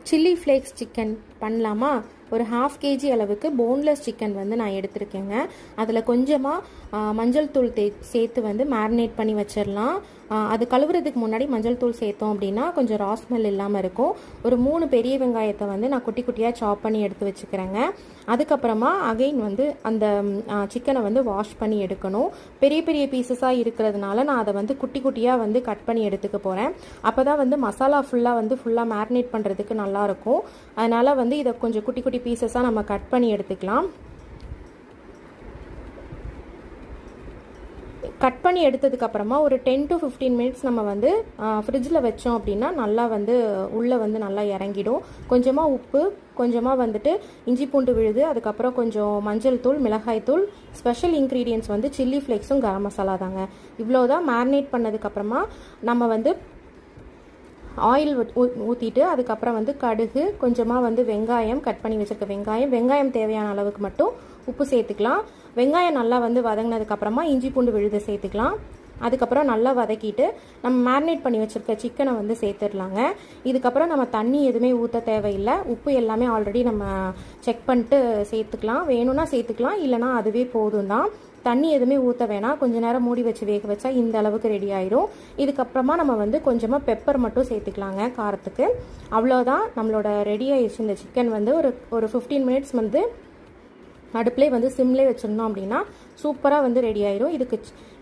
Chilli flakes chicken பண்ணலாமா? ஒரு 1/2 kg அளவுக்கு போன்லெஸ் சிக்கன் வந்து நான் எடுத்திருக்கேங்க. அதில் கொஞ்சமாக மஞ்சள் தூள் சேர்த்து வந்து மேரினேட் பண்ணி வச்சிடலாம். அது கழுவுறதுக்கு முன்னாடி மஞ்சள் தூள் சேர்த்தோம் அப்படின்னா கொஞ்சம் ரா ஸ்மெல் இல்லாமல் இருக்கும். ஒரு 3 பெரிய வெங்காயத்தை வந்து நான் குட்டி குட்டியாக சாப் பண்ணி எடுத்து வச்சுக்கிறேங்க. அதுக்கப்புறமா அகைன் வந்து அந்த சிக்கனை வந்து வாஷ் பண்ணி எடுக்கணும். பெரிய பெரிய பீசஸாக இருக்கிறதுனால நான் அதை வந்து குட்டி குட்டியாக வந்து கட் பண்ணி எடுத்துக்க போகிறேன். அப்போ தான் வந்து மசாலா ஃபுல்லாக மேரினேட் பண்ணுறதுக்கு நல்லாயிருக்கும். அதனால் வந்து இதை கொஞ்சம் குட்டி குட்டி பீசஸாக நம்ம கட் பண்ணி எடுத்துக்கலாம். கட் பண்ணி எடுத்ததுக்கப்புறமா ஒரு 10 to 15 மினிட்ஸ் நம்ம வந்து ஃப்ரிட்ஜில் வச்சோம் அப்படின்னா நல்லா வந்து உள்ளே வந்து நல்லா இறங்கிடும். கொஞ்சமாக உப்பு, கொஞ்சமாக வந்துட்டு இஞ்சி பூண்டு விழுது, அதுக்கப்புறம் கொஞ்சம் மஞ்சள் தூள், மிளகாய் தூள், ஸ்பெஷல் இன்க்ரீடியன்ட்ஸ் வந்து சில்லி ஃப்ளேக்ஸும் கரம் மசாலா தாங்க. இவ்வளோதான். மேரினேட் பண்ணதுக்கப்புறமா நம்ம வந்து ஆயில் ஊற்றிட்டு அதுக்கப்புறம் வந்து கடுகு, கொஞ்சமாக வந்து வெங்காயம், கட் பண்ணி வச்சுருக்க வெங்காயம் தேவையான அளவுக்கு மட்டும் உப்பு சேர்த்துக்கலாம். வெங்காயம் நல்லா வந்து வதங்கினதுக்கப்புறமா இஞ்சி பூண்டு விழுது சேர்த்துக்கலாம். அதுக்கப்புறம் நல்லா வதக்கிட்டு நம்ம மேரினேட் பண்ணி வச்சுருக்க சிக்கனை வந்து சேர்த்துடலாங்க. இதுக்கப்புறம் நம்ம தண்ணி எதுவுமே ஊற்ற தேவையில்லை. உப்பு எல்லாமே ஆல்ரெடி நம்ம செக் பண்ணிட்டு சேர்த்துக்கலாம். வேணும்னா சேர்த்துக்கலாம், இல்லைனா அதுவே போதும் தான். தண்ணி எதுவுமே ஊற்ற வேணாம். கொஞ்சம் நேரம் மூடி வச்சு வேக வச்சா இந்த அளவுக்கு ரெடி ஆயிரும். இதுக்கப்புறமா நம்ம வந்து கொஞ்சமாக பெப்பர் மட்டும் சேர்த்துக்கலாங்க காரத்துக்கு. அவ்வளோதான், நம்மளோட ரெடி ஆயிடுச்சு. இந்த சிக்கன் வந்து ஒரு 15 மினிட்ஸ் வந்து அடுப்புலேயே வந்து சிம்லேயே வச்சிருந்தோம் அப்படின்னா சூப்பராக வந்து ரெடி ஆயிரும்.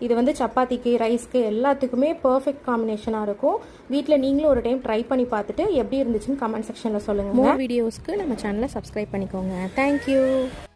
இது வந்து சப்பாத்திக்கு, ரைஸ்க்கு எல்லாத்துக்குமே பர்ஃபெக்ட் காம்பினேஷனாக இருக்கும். வீட்டில் நீங்களும் ஒரு டைம் ட்ரை பண்ணி பார்த்துட்டு எப்படி இருந்துச்சுன்னு கமெண்ட் செக்ஷனில் சொல்லுங்கள். மோர் வீடியோஸ்க்கு நம்ம சேனலை சப்ஸ்கிரைப் பண்ணிக்கோங்க. தேங்க்யூ.